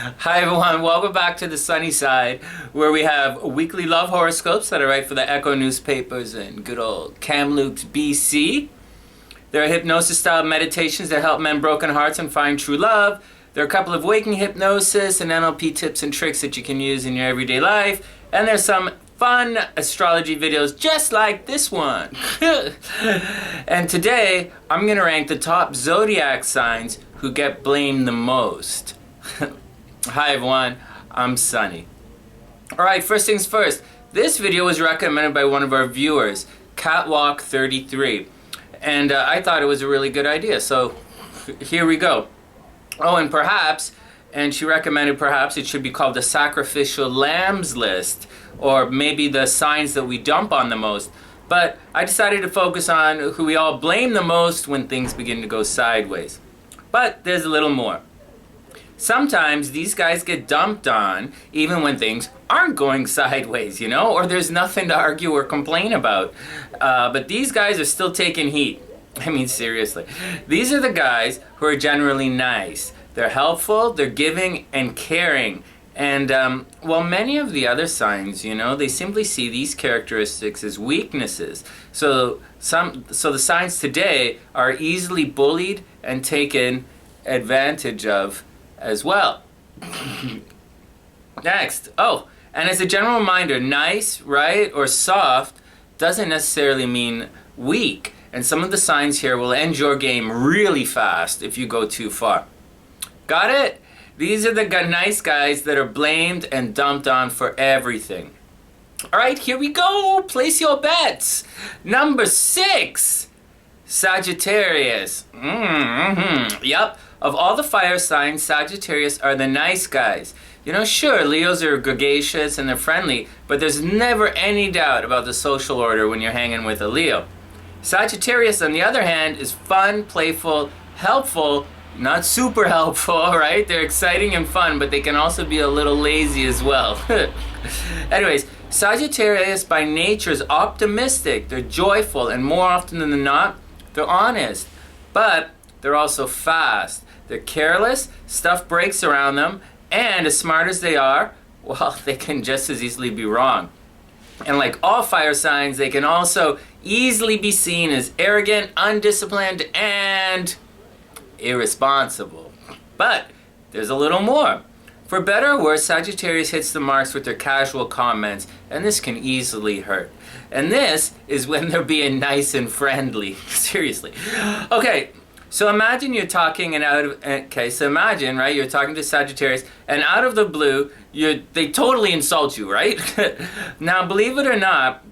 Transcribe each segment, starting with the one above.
Hi everyone, welcome back to the sunny side where we have weekly love horoscopes that I write for the Echo newspapers in good old Kamloops, BC. There are hypnosis style meditations that help mend broken hearts and find true love. There are a couple of waking hypnosis and NLP tips and tricks that you can use in your everyday life. And there's some fun astrology videos just like this one. And today I'm going to rank the top zodiac signs who get blamed the most. Hi everyone, I'm Sunny. Alright, first things first. This video was recommended by one of our viewers, Catwalk33. And I thought it was a really good idea, so here we go. Oh, and perhaps, and she recommended perhaps it should be called the Sacrificial Lambs List, or maybe the signs that we dump on the most. But I decided to focus on who we all blame the most when things begin to go sideways. But there's a little more. Sometimes these guys get dumped on even when things aren't going sideways, or there's nothing to argue or complain about. But these guys are still taking heat. I mean, seriously. These are the guys who are generally nice. They're helpful, they're giving and caring. And while many of the other signs, they simply see these characteristics as weaknesses. So the signs today are easily bullied and taken advantage of as well. Next. Oh, and as a general reminder, nice, right, or soft doesn't necessarily mean weak. And some of the signs here will end your game really fast if you go too far. Got it? These are the nice guys that are blamed and dumped on for everything. Alright, here we go. Place your bets. Number 6. Sagittarius. Yep. Of all the fire signs, Sagittarius are the nice guys. Sure, Leos are gregarious and they're friendly, but there's never any doubt about the social order when you're hanging with a Leo. Sagittarius, on the other hand, is fun, playful, helpful, not super helpful, right? They're exciting and fun, but they can also be a little lazy as well. Anyways, Sagittarius by nature is optimistic, they're joyful, and more often than not, they're honest. But they're also fast. They're careless, stuff breaks around them, and as smart as they are, well, they can just as easily be wrong. And like all fire signs, they can also easily be seen as arrogant, undisciplined, and irresponsible. But there's a little more. For better or worse, Sagittarius hits the marks with their casual comments, and this can easily hurt. And this is when they're being nice and friendly. Seriously. Okay. So imagine you're talking imagine, right, you're talking to Sagittarius and out of the blue, they totally insult you, right? Now, believe it or not,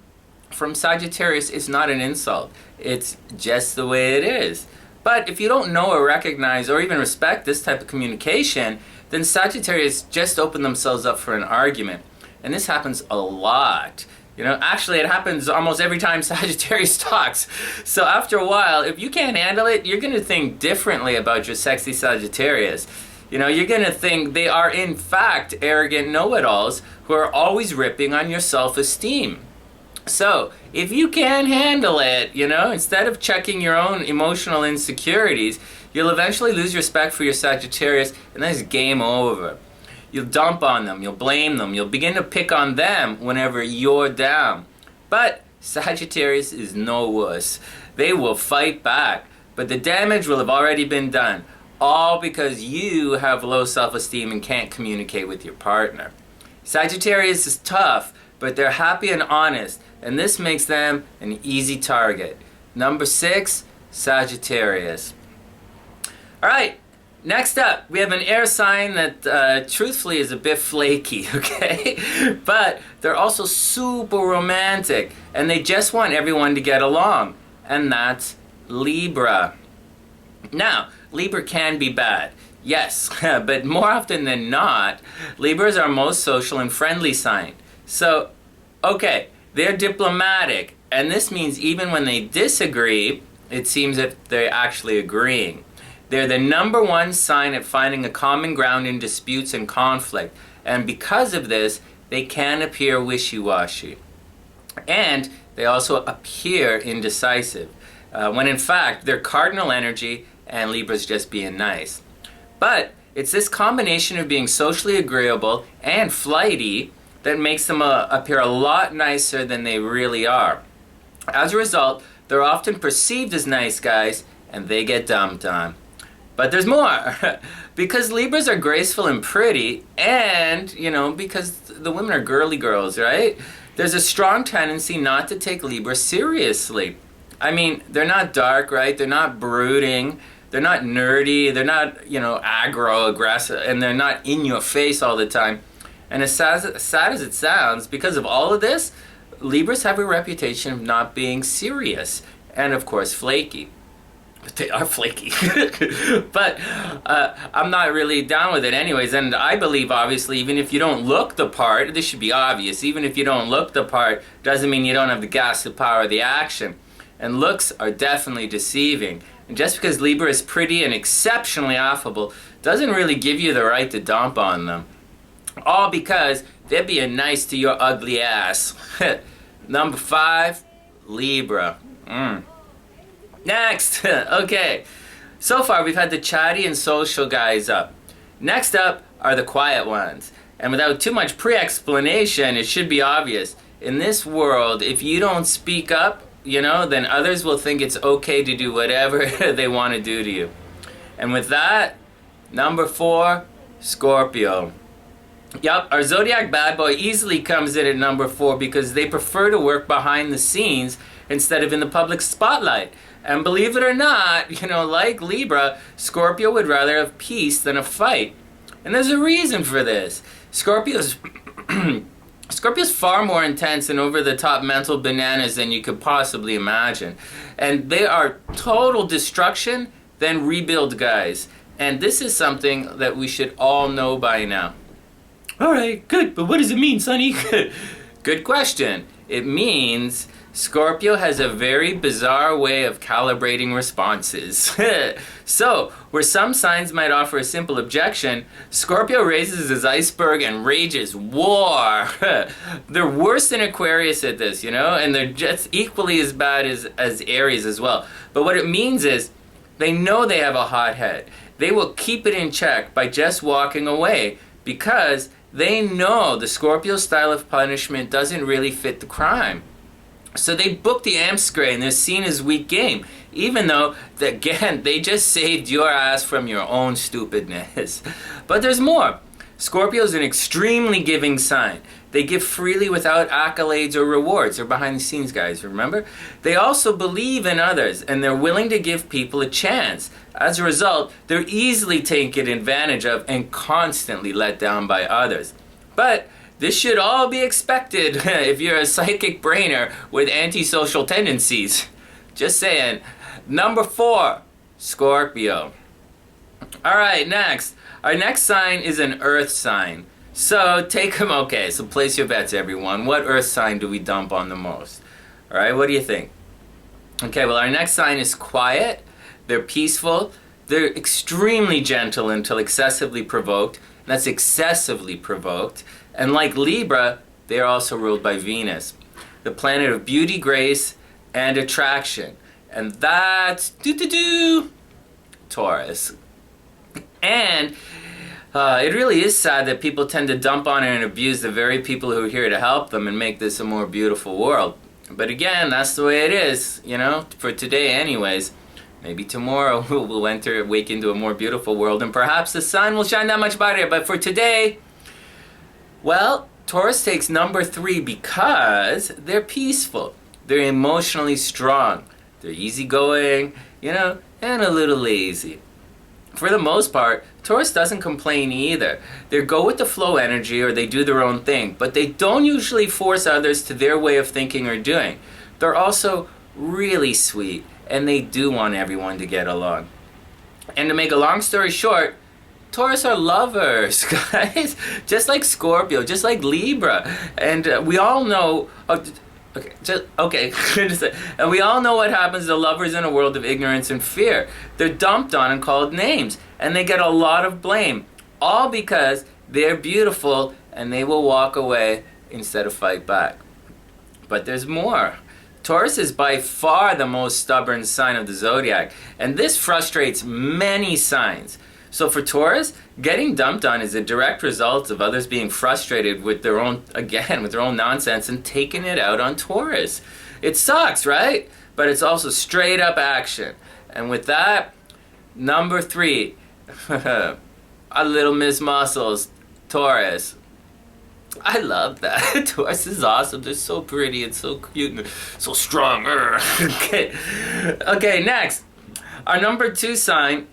from Sagittarius, it's not an insult. It's just the way it is. But if you don't know or recognize or even respect this type of communication, then Sagittarius just open themselves up for an argument. And this happens a lot. Actually it happens almost every time Sagittarius talks. So after a while, if you can't handle it, you're going to think differently about your sexy Sagittarius. You're going to think they are in fact arrogant know-it-alls who are always ripping on your self-esteem. So if you can't handle it, instead of checking your own emotional insecurities, you'll eventually lose respect for your Sagittarius and then it's game over. You'll dump on them, you'll blame them, you'll begin to pick on them whenever you're down. But Sagittarius is no wuss. They will fight back, but the damage will have already been done, all because you have low self-esteem and can't communicate with your partner. Sagittarius is tough, but they're happy and honest, and this makes them an easy target. Number 6, Sagittarius. Alright. Next up, we have an air sign that truthfully is a bit flaky, okay? But they're also super romantic, and they just want everyone to get along, and that's Libra. Now, Libra can be bad, yes, but more often than not, Libra is our most social and friendly sign. So, okay, they're diplomatic, and this means even when they disagree, it seems that they're actually agreeing. They're the number one sign at finding a common ground in disputes and conflict. And because of this, they can appear wishy-washy. And they also appear indecisive, when in fact, they're cardinal energy and Libra's just being nice. But It's this combination of being socially agreeable and flighty that makes them appear a lot nicer than they really are. As a result, they're often perceived as nice guys, and they get dumped on. But there's more. Because Libras are graceful and pretty, and, because the women are girly girls, right? There's a strong tendency not to take Libra seriously. I mean, they're not dark, right? They're not brooding. They're not nerdy. They're not, aggro, aggressive, and they're not in your face all the time. And as sad as it sounds, because of all of this, Libras have a reputation of not being serious and, of course, flaky. But they are flaky. But I'm not really down with it anyways. And I believe, obviously, even if you don't look the part, this should be obvious, even if you don't look the part, doesn't mean you don't have the gas, the power, the action. And looks are definitely deceiving. And just because Libra is pretty and exceptionally affable doesn't really give you the right to dump on them. All because they're being nice to your ugly ass. Number 5, Libra. Next. Okay. So far we've had the chatty and social guys up. Next up are the quiet ones. And without too much pre-explanation, it should be obvious. In this world, if you don't speak up, then others will think it's okay to do whatever they want to do to you. And with that, number 4, Scorpio. Yup, our Zodiac bad boy easily comes in at number 4 because they prefer to work behind the scenes instead of in the public spotlight. And believe it or not, like Libra, Scorpio would rather have peace than a fight. And there's a reason for this. Scorpio's far more intense and over-the-top mental bananas than you could possibly imagine. And they are total destruction, then rebuild guys. And this is something that we should all know by now. Alright, good, but what does it mean, Sonny? Good question. It means Scorpio has a very bizarre way of calibrating responses. So, where some signs might offer a simple objection, Scorpio raises his iceberg and rages war. They're worse than Aquarius at this, and they're just equally as bad as Aries as well. But what it means is, they know they have a hot head. They will keep it in check by just walking away, because they know the Scorpio style of punishment doesn't really fit the crime. So they book the Amscray and they're seen as weak game, even though, again, they just saved your ass from your own stupidness. But there's more. Scorpio is an extremely giving sign. They give freely without accolades or rewards. They're behind the scenes guys, remember? They also believe in others, and they're willing to give people a chance. As a result, they're easily taken advantage of and constantly let down by others. But this should all be expected if you're a psychic brainer with antisocial tendencies. Just saying. Number 4, Scorpio. Alright, next. Our next sign is an earth sign. So take them, okay, so place your bets everyone. What earth sign do we dump on the most? Alright, what do you think? Okay, well our next sign is quiet. They're peaceful. They're extremely gentle until excessively provoked. That's excessively provoked. And like Libra, they are also ruled by Venus, the planet of beauty, grace, and attraction. And that's Taurus. And it really is sad that people tend to dump on and abuse the very people who are here to help them and make this a more beautiful world. But again, that's the way it is, for today anyways. Maybe tomorrow we'll wake into a more beautiful world, and perhaps the sun will shine that much brighter. But for today, well, Taurus takes number 3 because they're peaceful. They're emotionally strong. They're easygoing, and a little lazy. For the most part, Taurus doesn't complain either. They go with the flow energy, or they do their own thing, but they don't usually force others to their way of thinking or doing. They're also really sweet, and they do want everyone to get along. And to make a long story short, Taurus are lovers, guys. Just like Scorpio, just like Libra. And we all know... Okay. And we all know what happens to lovers in a world of ignorance and fear. They're dumped on and called names. And they get a lot of blame. All because they're beautiful and they will walk away instead of fight back. But there's more. Taurus is by far the most stubborn sign of the zodiac. And this frustrates many signs. So for Taurus, getting dumped on is a direct result of others being frustrated with their own, again, with their own nonsense and taking it out on Taurus. It sucks, right? But it's also straight up action. And with that, number 3, a little Miss Muscles, Taurus. I love that. Taurus is awesome. They're so pretty and so cute and so strong. Okay. Okay, next. Our number 2 sign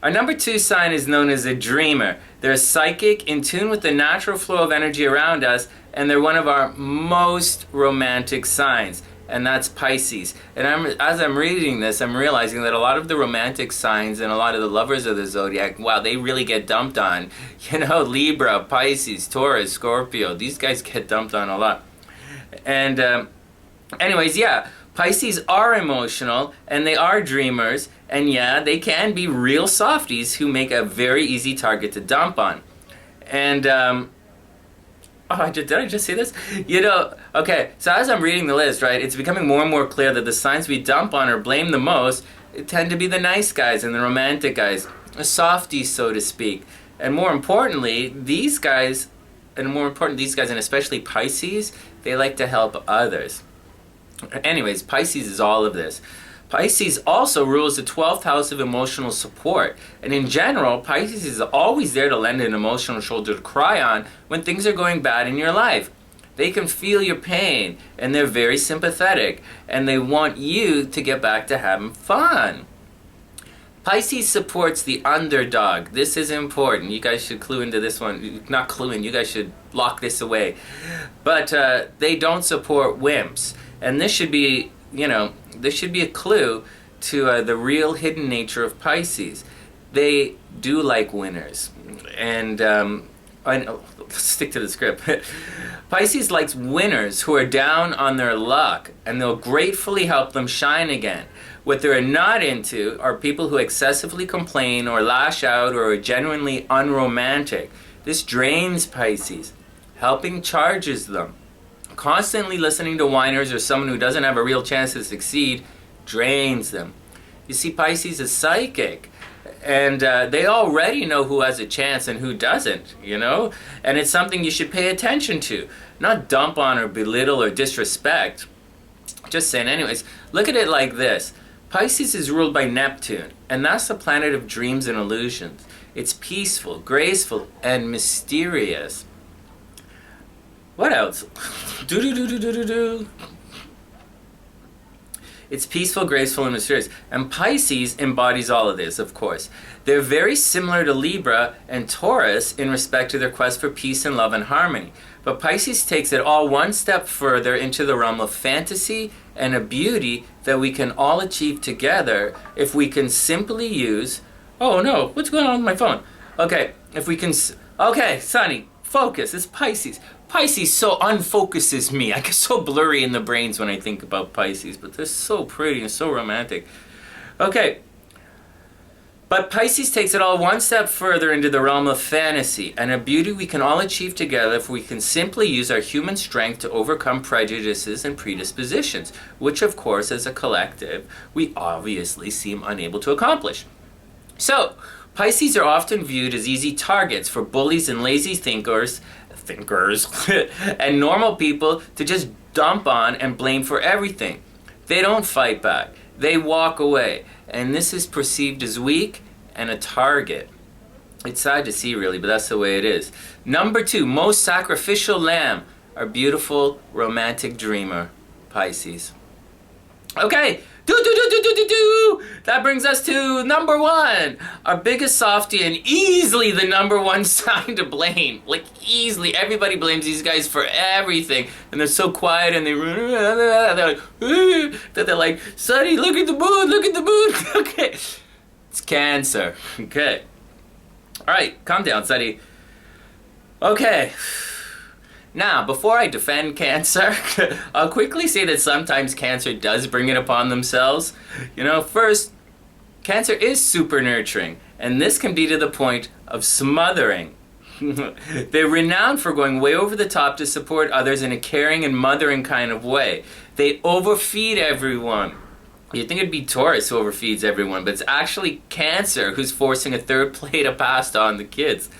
is known as a dreamer. They're psychic, in tune with the natural flow of energy around us, and they're one of our most romantic signs, and that's Pisces. And as I'm reading this, I'm realizing that a lot of the romantic signs and a lot of the lovers of the zodiac, wow, they really get dumped on. You know, Libra, Pisces, Taurus, Scorpio, these guys get dumped on a lot. And anyways, yeah, Pisces are emotional, and they are dreamers, and yeah, they can be real softies who make a very easy target to dump on. And, did I just say this? You know, okay, so as I'm reading the list, right, it's becoming more and more clear that the signs we dump on or blame the most tend to be the nice guys and the romantic guys, the softies, so to speak. And more importantly, these guys, and especially Pisces, they like to help others. Anyways, Pisces is all of this. Pisces also rules the 12th house of emotional support. And in general, Pisces is always there to lend an emotional shoulder to cry on when things are going bad in your life. They can feel your pain, and they're very sympathetic, and they want you to get back to having fun. Pisces supports the underdog. This is important. You guys should clue into this one. Not clue in, you guys should lock this away. But they don't support wimps. And this should be, this should be a clue to the real hidden nature of Pisces. They do like winners. And let's stick to the script. Pisces likes winners who are down on their luck, and they'll gratefully help them shine again. What they're not into are people who excessively complain or lash out or are genuinely unromantic. This drains Pisces. Helping charges them. Constantly listening to whiners or someone who doesn't have a real chance to succeed drains them. You see, Pisces is psychic, and they already know who has a chance and who doesn't, and it's something you should pay attention to, not dump on or belittle or disrespect. Just saying. Anyways, look at it like this. Pisces is ruled by Neptune, and that's the planet of dreams and illusions. It's peaceful, graceful, and mysterious. What else? It's peaceful, graceful, and mysterious. And Pisces embodies all of this, of course. They're very similar to Libra and Taurus in respect to their quest for peace and love and harmony. But Pisces takes it all one step further into the realm of fantasy and a beauty that we can all achieve together if we can simply use... Oh no, what's going on with my phone? Okay, if we can... Okay, Sonny, focus, it's Pisces. Pisces so unfocuses me. I get so blurry in the brains when I think about Pisces, but they're so pretty and so romantic. Okay. But Pisces takes it all one step further into the realm of fantasy and a beauty we can all achieve together if we can simply use our human strength to overcome prejudices and predispositions, which of course as a collective we obviously seem unable to accomplish. So, Pisces are often viewed as easy targets for bullies and lazy thinkers and normal people to just dump on and blame for everything. They don't fight back. They walk away. And this is perceived as weak and a target. It's sad to see, really, but that's the way it is. Number 2, most sacrificial lamb, our beautiful romantic dreamer, Pisces. Okay, that brings us to number 1, our biggest softie and easily the number 1 sign to blame. Like easily, everybody blames these guys for everything, and they're so quiet and they're like, Sonny, look at the moon. Okay, it's Cancer. Okay, all right, calm down, Sonny. Okay. Now, before I defend Cancer, I'll quickly say that sometimes Cancer does bring it upon themselves. First, Cancer is super nurturing, and this can be to the point of smothering. They're renowned for going way over the top to support others in a caring and mothering kind of way. They overfeed everyone. You'd think it'd be Taurus who overfeeds everyone, but it's actually Cancer who's forcing a third plate of pasta on the kids.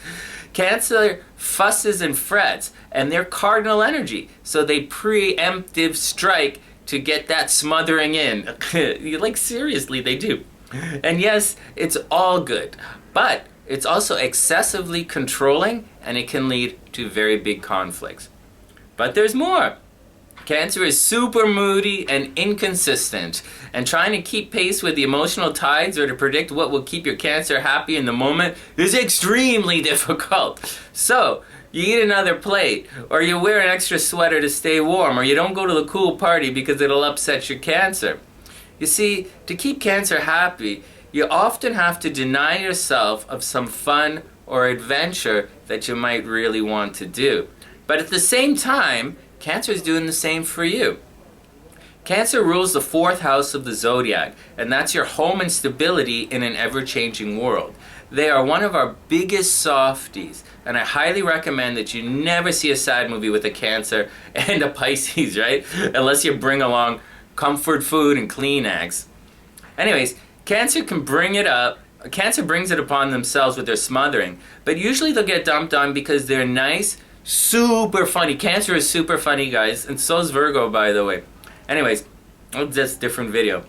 Cancer fusses and frets, and they're cardinal energy, so they preemptive strike to get that smothering in. Like, seriously, they do. And yes, it's all good, but it's also excessively controlling, and it can lead to very big conflicts. But there's more. Cancer is super moody and inconsistent, and trying to keep pace with the emotional tides or to predict what will keep your Cancer happy in the moment is extremely difficult. So, you eat another plate, or you wear an extra sweater to stay warm, or you don't go to the cool party because it'll upset your Cancer. You see, to keep Cancer happy, you often have to deny yourself of some fun or adventure that you might really want to do. But at the same time, Cancer is doing the same for you. Cancer rules the 4th house of the Zodiac, and that's your home and stability in an ever-changing world. They are one of our biggest softies, and I highly recommend that you never see a sad movie with a Cancer and a Pisces, right? Unless you bring along comfort food and Kleenex. Anyways, Cancer brings it upon themselves with their smothering, but usually they'll get dumped on because they're nice, super funny. Cancer is super funny, guys, and so is Virgo, by the way. Anyways, that's a different video.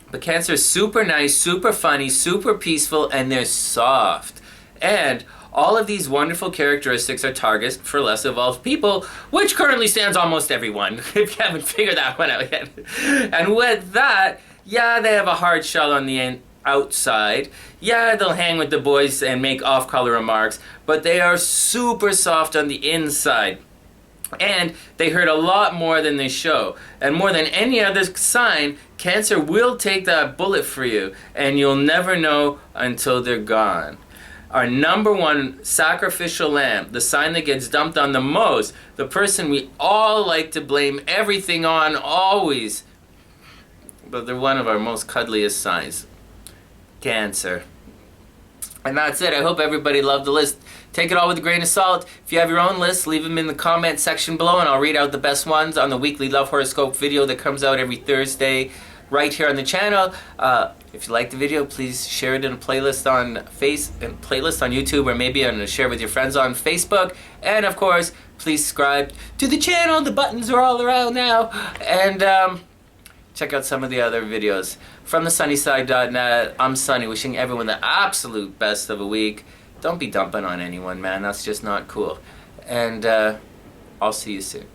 But Cancer is super nice, super funny, super peaceful, and they're soft. And all of these wonderful characteristics are targets for less evolved people, which currently stands almost everyone, if you haven't figured that one out yet. And with that, yeah, they have a hard shell on the outside. Yeah, they'll hang with the boys and make off-color remarks, but they are super soft on the inside. And they hurt a lot more than they show. And more than any other sign, Cancer will take that bullet for you, and you'll never know until they're gone. Our number one sacrificial lamb, the sign that gets dumped on the most, the person we all like to blame everything on always, but they're one of our most cuddliest signs. Cancer. And that's it. I hope everybody loved the list. Take it all with a grain of salt. If you have your own list, leave them in the comment section below, and I'll read out the best ones on the weekly Love Horoscope video that comes out every Thursday right here on the channel. If you like the video, please share it in a playlist on YouTube, or maybe share with your friends on Facebook. And of course, please subscribe to the channel. The buttons are all around now. And check out some of the other videos. From thesunnyside.net, I'm Sunny, wishing everyone the absolute best of a week. Don't be dumping on anyone, man. That's just not cool. And I'll see you soon.